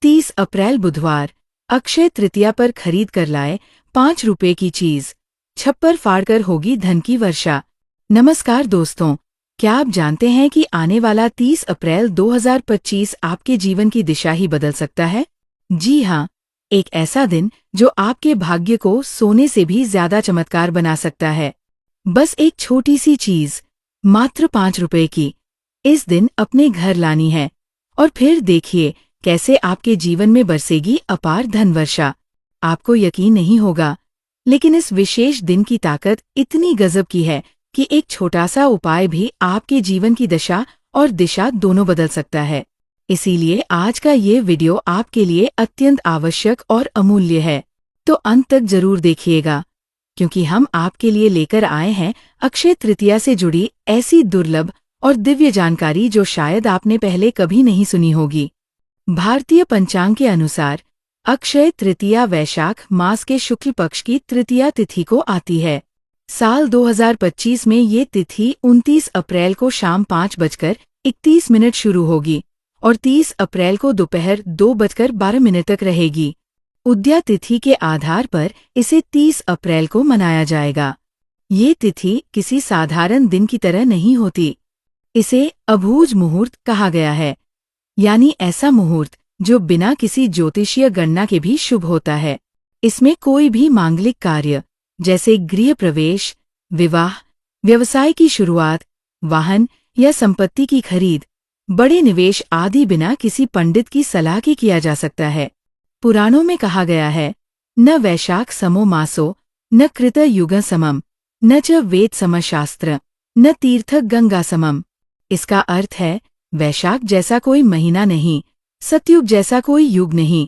30 अप्रैल बुधवार अक्षय तृतीया पर खरीद कर लाए 5 रुपए की चीज, छप्पर फाड़कर होगी धन की वर्षा। नमस्कार दोस्तों, क्या आप जानते हैं कि आने वाला 30 अप्रैल 2025 आपके जीवन की दिशा ही बदल सकता है? जी हाँ, एक ऐसा दिन जो आपके भाग्य को सोने से भी ज्यादा चमत्कार बना सकता है। बस एक छोटी सी चीज, मात्र 5 रुपए की, इस दिन अपने घर लानी है और फिर देखिए कैसे आपके जीवन में बरसेगी अपार धन वर्षा। आपको यकीन नहीं होगा, लेकिन इस विशेष दिन की ताकत इतनी गजब की है कि एक छोटा सा उपाय भी आपके जीवन की दशा और दिशा दोनों बदल सकता है। इसीलिए आज का ये वीडियो आपके लिए अत्यंत आवश्यक और अमूल्य है, तो अंत तक जरूर देखिएगा, क्योंकि हम आपके लिए लेकर आए हैं अक्षय तृतीया से जुड़ी ऐसी दुर्लभ और दिव्य जानकारी जो शायद आपने पहले कभी नहीं सुनी होगी। भारतीय पंचांग के अनुसार अक्षय तृतीया वैशाख मास के शुक्ल पक्ष की तृतीया तिथि को आती है। साल 2025 में ये तिथि 29 अप्रैल को शाम 5:31 शुरू होगी और 30 अप्रैल को दोपहर 2:12 तक रहेगी। उदया तिथि के आधार पर इसे 30 अप्रैल को मनाया जाएगा। ये तिथि किसी साधारण दिन की तरह नहीं होती। इसे अभूज मुहूर्त कहा गया है, यानी ऐसा मुहूर्त जो बिना किसी ज्योतिषीय गणना के भी शुभ होता है। इसमें कोई भी मांगलिक कार्य जैसे गृह प्रवेश, विवाह, व्यवसाय की शुरुआत, वाहन या संपत्ति की खरीद, बड़े निवेश आदि बिना किसी पंडित की सलाह के किया जा सकता है। पुराणों में कहा गया है, न वैशाख समो मासो, न कृत युग समम, न च वेद सम शास्त्र, न तीर्थ गंगा समम। इसका अर्थ है, वैशाख जैसा कोई महीना नहीं, सतयुग जैसा कोई युग नहीं,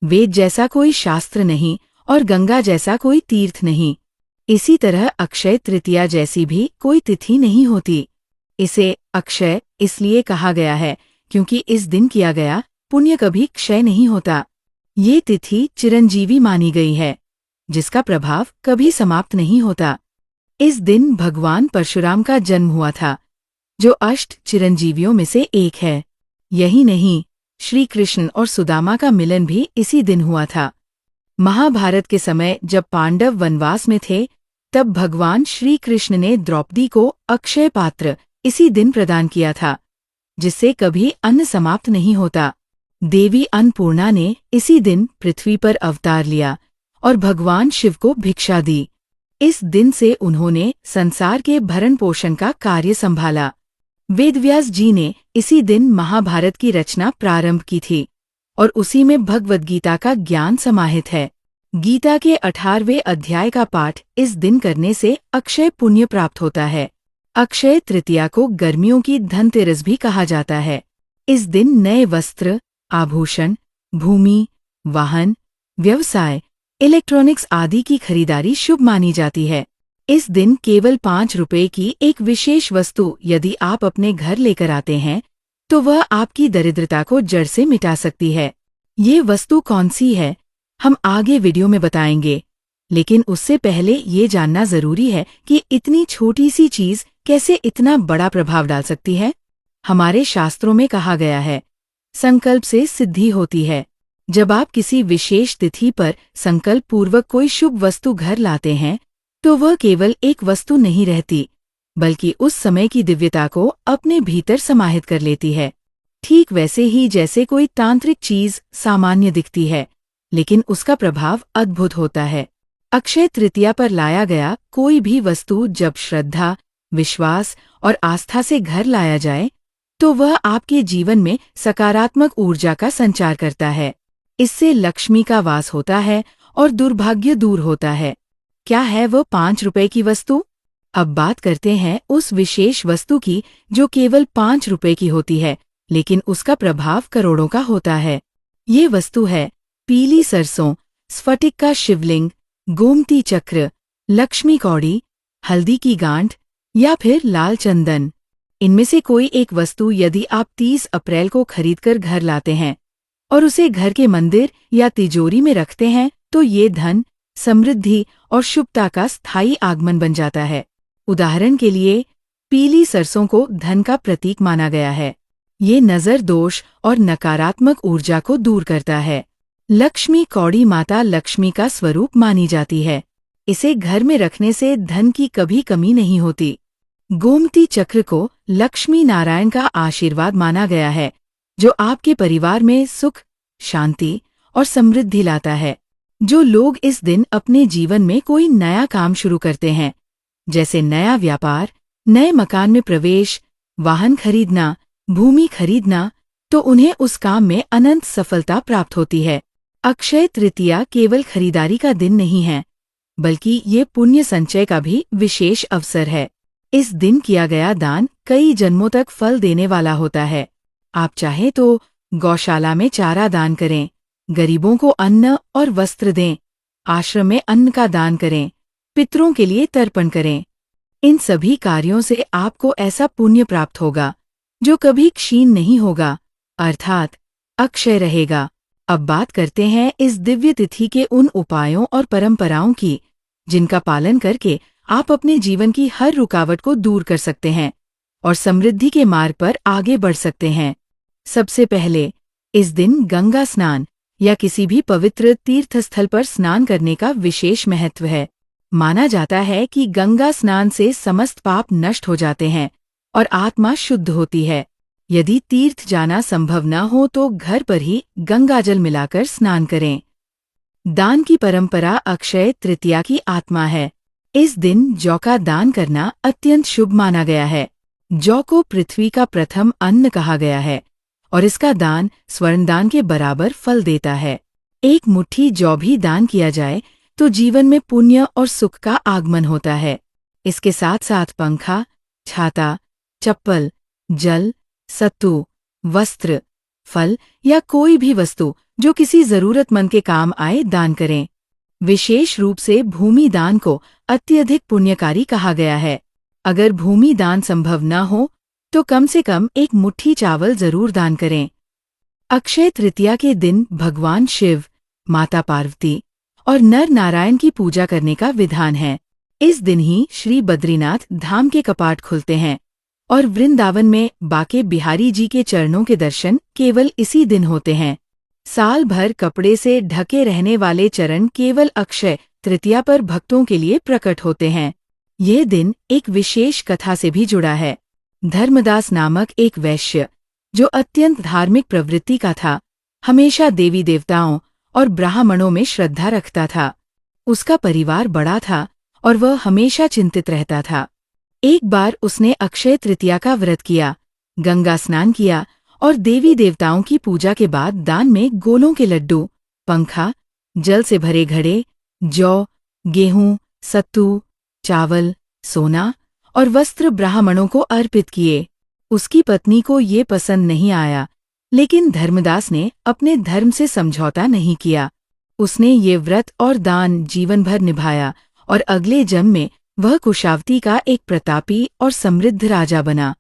वेद जैसा कोई शास्त्र नहीं और गंगा जैसा कोई तीर्थ नहीं। इसी तरह अक्षय तृतीया जैसी भी कोई तिथि नहीं होती। इसे अक्षय इसलिए कहा गया है क्योंकि इस दिन किया गया पुण्य कभी क्षय नहीं होता। ये तिथि चिरंजीवी मानी गई है, जिसका प्रभाव कभी समाप्त नहीं होता। इस दिन भगवान परशुराम का जन्म हुआ था, जो अष्ट चिरंजीवियों में से एक है। यही नहीं, श्री कृष्ण और सुदामा का मिलन भी इसी दिन हुआ था। महाभारत के समय जब पांडव वनवास में थे, तब भगवान श्री कृष्ण ने द्रौपदी को अक्षय पात्र इसी दिन प्रदान किया था, जिससे कभी अन्न समाप्त नहीं होता। देवी अन्नपूर्णा ने इसी दिन पृथ्वी पर अवतार लिया और भगवान शिव को भिक्षा दी। इस दिन से उन्होंने संसार के भरण पोषण का कार्य संभाला। वेदव्यास जी ने इसी दिन महाभारत की रचना प्रारंभ की थी और उसी में भगवद गीता का ज्ञान समाहित है। गीता के 18वें अध्याय का पाठ इस दिन करने से अक्षय पुण्य प्राप्त होता है। अक्षय तृतीया को गर्मियों की धनतेरस भी कहा जाता है। इस दिन नए वस्त्र, आभूषण, भूमि, वाहन, व्यवसाय, इलेक्ट्रॉनिक्स आदि की खरीदारी शुभ मानी जाती है। इस दिन केवल 5 रुपए की एक विशेष वस्तु यदि आप अपने घर लेकर आते हैं, तो वह आपकी दरिद्रता को जड़ से मिटा सकती है। ये वस्तु कौन सी है, हम आगे वीडियो में बताएंगे, लेकिन उससे पहले ये जानना जरूरी है कि इतनी छोटी सी चीज कैसे इतना बड़ा प्रभाव डाल सकती है। हमारे शास्त्रों में कहा गया है, संकल्प से सिद्धि होती है। जब आप किसी विशेष तिथि पर संकल्प पूर्वक कोई शुभ वस्तु घर लाते हैं, तो वह केवल एक वस्तु नहीं रहती, बल्कि उस समय की दिव्यता को अपने भीतर समाहित कर लेती है। ठीक वैसे ही जैसे कोई तांत्रिक चीज सामान्य दिखती है, लेकिन उसका प्रभाव अद्भुत होता है। अक्षय तृतीया पर लाया गया कोई भी वस्तु जब श्रद्धा, विश्वास और आस्था से घर लाया जाए, तो वह आपके जीवन में सकारात्मक ऊर्जा का संचार करता है। इससे लक्ष्मी का वास होता है और दुर्भाग्य दूर होता है। क्या है वह 5 रुपए की वस्तु? अब बात करते हैं उस विशेष वस्तु की जो केवल 5 रुपए की होती है, लेकिन उसका प्रभाव करोड़ों का होता है। ये वस्तु है पीली सरसों, स्फटिक का शिवलिंग, गोमती चक्र, लक्ष्मी कौड़ी, हल्दी की गांठ या फिर लाल चंदन। इनमें से कोई एक वस्तु यदि आप 30 अप्रैल को खरीदकर घर लाते हैं और उसे घर के मंदिर या तिजोरी में रखते हैं, तो ये धन, समृद्धि और शुभता का स्थायी आगमन बन जाता है। उदाहरण के लिए, पीली सरसों को धन का प्रतीक माना गया है। ये नज़र दोष और नकारात्मक ऊर्जा को दूर करता है। लक्ष्मी कौड़ी माता लक्ष्मी का स्वरूप मानी जाती है। इसे घर में रखने से धन की कभी कमी नहीं होती। गोमती चक्र को लक्ष्मी नारायण का आशीर्वाद माना गया है, जो आपके परिवार में सुख, शांति और समृद्धि लाता है। जो लोग इस दिन अपने जीवन में कोई नया काम शुरू करते हैं, जैसे नया व्यापार, नए मकान में प्रवेश, वाहन खरीदना, भूमि खरीदना, तो उन्हें उस काम में अनंत सफलता प्राप्त होती है। अक्षय तृतीया केवल खरीदारी का दिन नहीं है, बल्कि ये पुण्य संचय का भी विशेष अवसर है। इस दिन किया गया दान कई जन्मों तक फल देने वाला होता है। आप चाहें तो गौशाला में चारा दान करें, गरीबों को अन्न और वस्त्र दें, आश्रम में अन्न का दान करें, पितरों के लिए तर्पण करें। इन सभी कार्यों से आपको ऐसा पुण्य प्राप्त होगा जो कभी क्षीण नहीं होगा, अर्थात अक्षय रहेगा। अब बात करते हैं इस दिव्य तिथि के उन उपायों और परंपराओं की, जिनका पालन करके आप अपने जीवन की हर रुकावट को दूर कर सकते हैं और समृद्धि के मार्ग पर आगे बढ़ सकते हैं। सबसे पहले, इस दिन गंगा स्नान या किसी भी पवित्र तीर्थस्थल पर स्नान करने का विशेष महत्व है। माना जाता है कि गंगा स्नान से समस्त पाप नष्ट हो जाते हैं और आत्मा शुद्ध होती है। यदि तीर्थ जाना संभव न हो तो घर पर ही गंगाजल मिलाकर स्नान करें। दान की परंपरा अक्षय तृतीया की आत्मा है। इस दिन जौ का दान करना अत्यंत शुभ माना गया है। जौ को पृथ्वी का प्रथम अन्न कहा गया है और इसका दान स्वर्णदान के बराबर फल देता है। एक मुट्ठी जौ भी दान किया जाए तो जीवन में पुण्य और सुख का आगमन होता है। इसके साथ साथ पंखा, छाता, चप्पल, जल, सत्तू, वस्त्र, फल या कोई भी वस्तु जो किसी जरूरतमंद के काम आए दान करें। विशेष रूप से भूमि दान को अत्यधिक पुण्यकारी कहा गया है। अगर भूमि दान संभव न हो तो कम से कम एक मुट्ठी चावल जरूर दान करें। अक्षय तृतीया के दिन भगवान शिव, माता पार्वती और नर नारायण की पूजा करने का विधान है। इस दिन ही श्री बद्रीनाथ धाम के कपाट खुलते हैं और वृंदावन में बाके बिहारी जी के चरणों के दर्शन केवल इसी दिन होते हैं। साल भर कपड़े से ढके रहने वाले चरण केवल अक्षय तृतीया पर भक्तों के लिए प्रकट होते हैं। यह दिन एक विशेष कथा से भी जुड़ा है। धर्मदास नामक एक वैश्य, जो अत्यंत धार्मिक प्रवृत्ति का था, हमेशा देवी देवताओं और ब्राह्मणों में श्रद्धा रखता था। उसका परिवार बड़ा था और वह हमेशा चिंतित रहता था। एक बार उसने अक्षय तृतीया का व्रत किया, गंगा स्नान किया और देवी देवताओं की पूजा के बाद दान में गोलों के लड्डू, पंखा, जल से भरे घड़े, जौ, गेहूं, सत्तू, चावल, सोना और वस्त्र ब्राह्मणों को अर्पित किए। उसकी पत्नी को ये पसंद नहीं आया, लेकिन धर्मदास ने अपने धर्म से समझौता नहीं किया। उसने ये व्रत और दान जीवन भर निभाया और अगले जन्म में वह कुशावती का एक प्रतापी और समृद्ध राजा बना।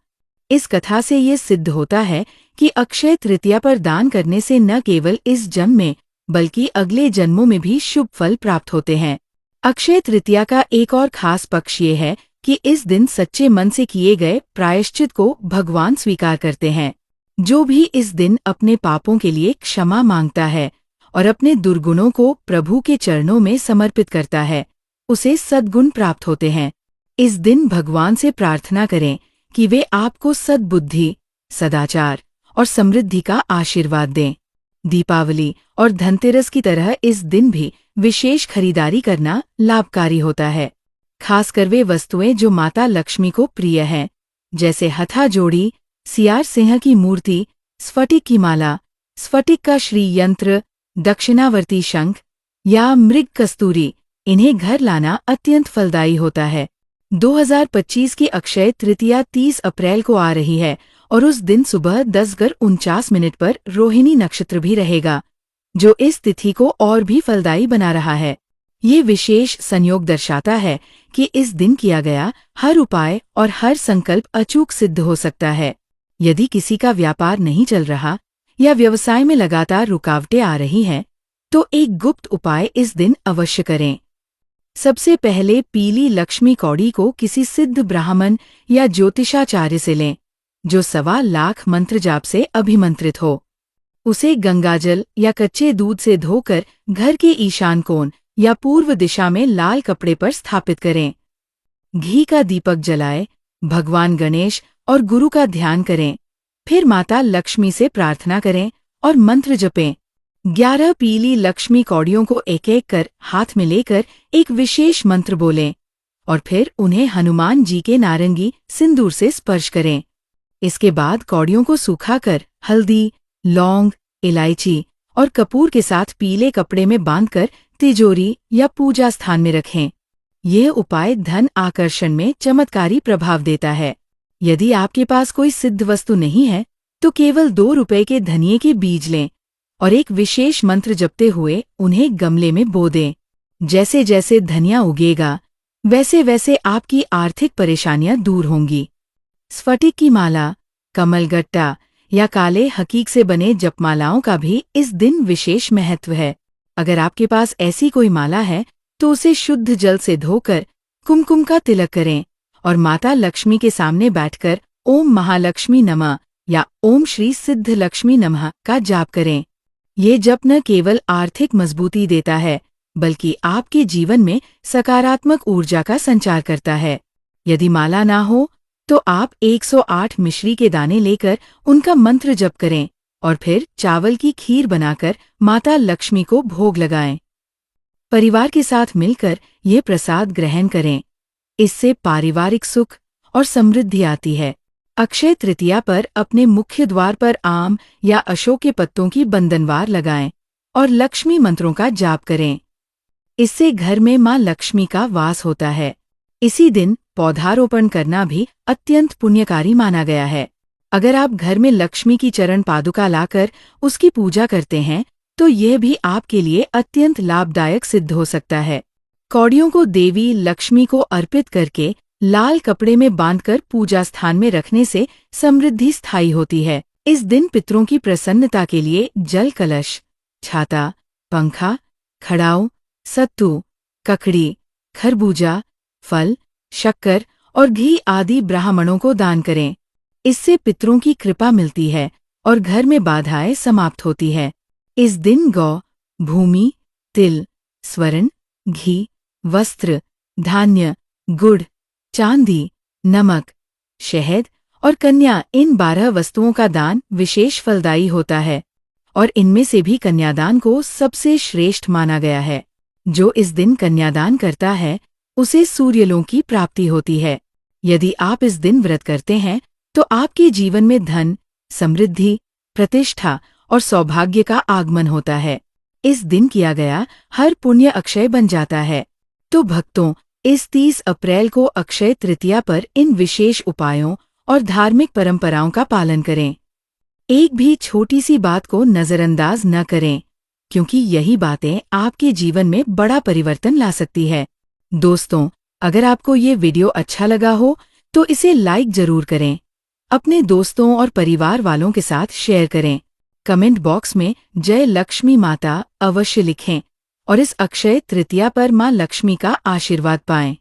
इस कथा से ये सिद्ध होता है कि अक्षय तृतीया पर दान करने से न केवल इस जन्म में बल्कि अगले जन्मों में भी शुभ फल प्राप्त होते हैं। अक्षय तृतीया का एक और खास पक्ष ये है कि इस दिन सच्चे मन से किए गए प्रायश्चित को भगवान स्वीकार करते हैं। जो भी इस दिन अपने पापों के लिए क्षमा मांगता है और अपने दुर्गुणों को प्रभु के चरणों में समर्पित करता है, उसे सद्गुण प्राप्त होते हैं। इस दिन भगवान से प्रार्थना करें कि वे आपको सद्बुद्धि, सदाचार और समृद्धि का आशीर्वाद दें। दीपावली और धनतेरस की तरह इस दिन भी विशेष खरीदारी करना लाभकारी होता है। खासकर वे वस्तुएं जो माता लक्ष्मी को प्रिय हैं, जैसे हथा जोड़ी, सियार सिंह की मूर्ति, स्फटिक की माला, स्फटिक का श्री यंत्र, दक्षिणावर्ती शंख या मृग कस्तूरी, इन्हें घर लाना अत्यंत फलदायी होता है। 2025 की अक्षय तृतीया 30 अप्रैल को आ रही है और उस दिन सुबह 10:49 पर रोहिणी नक्षत्र भी रहेगा, जो इस तिथि को और भी फलदायी बना रहा है। ये विशेष संयोग दर्शाता है कि इस दिन किया गया हर उपाय और हर संकल्प अचूक सिद्ध हो सकता है। यदि किसी का व्यापार नहीं चल रहा या व्यवसाय में लगातार रुकावटें आ रही हैं, तो एक गुप्त उपाय इस दिन अवश्य करें। सबसे पहले पीली लक्ष्मी कौड़ी को किसी सिद्ध ब्राह्मण या ज्योतिषाचार्य से लें। जो 1.25 मंत्र जाप से अभिमंत्रित हो। उसे गंगाजल या कच्चे दूध से धोकर घर के ईशान कोण या पूर्व दिशा में लाल कपड़े पर स्थापित करें। घी का दीपक जलाएं, भगवान गणेश और गुरु का ध्यान करें। फिर माता लक्ष्मी से प्रार्थना करें और मंत्र जपें। 11 पीली लक्ष्मी कौड़ियों को एक एक कर हाथ में लेकर एक विशेष मंत्र बोलें और फिर उन्हें हनुमान जी के नारंगी सिंदूर से स्पर्श करें। इसके बाद कौड़ियों को सुखाकर हल्दी, लौंग, इलायची और कपूर के साथ पीले कपड़े में बांधकर तिजोरी या पूजा स्थान में रखें। यह उपाय धन आकर्षण में चमत्कारी प्रभाव देता है। यदि आपके पास कोई सिद्ध वस्तु नहीं है तो केवल 2 रुपए के धनिये के बीज लें और एक विशेष मंत्र जपते हुए उन्हें गमले में बो दें। जैसे जैसे धनिया उगेगा वैसे वैसे आपकी आर्थिक परेशानियां दूर होंगी। स्फटिक की माला, कमलगट्टा या काले हकीक से बने जपमालाओं का भी इस दिन विशेष महत्व है। अगर आपके पास ऐसी कोई माला है तो उसे शुद्ध जल से धोकर कुमकुम का तिलक करें और माता लक्ष्मी के सामने बैठकर ओम महालक्ष्मी नमः या ओम श्री सिद्ध लक्ष्मी नमः का जाप करें। ये जप न केवल आर्थिक मजबूती देता है बल्कि आपके जीवन में सकारात्मक ऊर्जा का संचार करता है। यदि माला ना हो तो आप 108 मिश्री के दाने लेकर उनका मंत्र जप करें और फिर चावल की खीर बनाकर माता लक्ष्मी को भोग लगाएं। परिवार के साथ मिलकर ये प्रसाद ग्रहण करें। इससे पारिवारिक सुख और समृद्धि आती है। अक्षय तृतीया पर अपने मुख्य द्वार पर आम या अशोक के पत्तों की बंधनवार लगाएं और लक्ष्मी मंत्रों का जाप करें। इससे घर में मां लक्ष्मी का वास होता है। इसी दिन पौधारोपण करना भी अत्यंत पुण्यकारी माना गया है। अगर आप घर में लक्ष्मी की चरण पादुका लाकर उसकी पूजा करते हैं तो यह भी आपके लिए अत्यंत लाभदायक सिद्ध हो सकता है। कौड़ियों को देवी लक्ष्मी को अर्पित करके लाल कपड़े में बांधकर पूजा स्थान में रखने से समृद्धि स्थायी होती है। इस दिन पितरों की प्रसन्नता के लिए जल कलश, छाता, पंखा, खड़ाऊ, सत्तू, ककड़ी, खरबूजा, फल, शक्कर और घी आदि ब्राह्मणों को दान करें। इससे पितरों की कृपा मिलती है और घर में बाधाएं समाप्त होती है। इस दिन गौ, भूमि, तिल, स्वर्ण, घी, वस्त्र, धान्य, गुड़, चांदी, नमक, शहद और कन्या इन 12 वस्तुओं का दान विशेष फलदायी होता है और इनमें से भी कन्यादान को सबसे श्रेष्ठ माना गया है। जो इस दिन कन्यादान करता है उसे सूर्यलोक की प्राप्ति होती है। यदि आप इस दिन व्रत करते हैं तो आपके जीवन में धन, समृद्धि, प्रतिष्ठा और सौभाग्य का आगमन होता है। इस दिन किया गया हर पुण्य अक्षय बन जाता है। तो भक्तों, इस 30 अप्रैल को अक्षय तृतीया पर इन विशेष उपायों और धार्मिक परंपराओं का पालन करें। एक भी छोटी सी बात को नजरअंदाज न करें, क्योंकि यही बातें आपके जीवन में बड़ा परिवर्तन ला सकती है। दोस्तों, अगर आपको ये वीडियो अच्छा लगा हो तो इसे लाइक जरूर करें। अपने दोस्तों और परिवार वालों के साथ शेयर करें। कमेंट बॉक्स में जय लक्ष्मी माता अवश्य लिखें और इस अक्षय तृतीया पर मां लक्ष्मी का आशीर्वाद पाएं।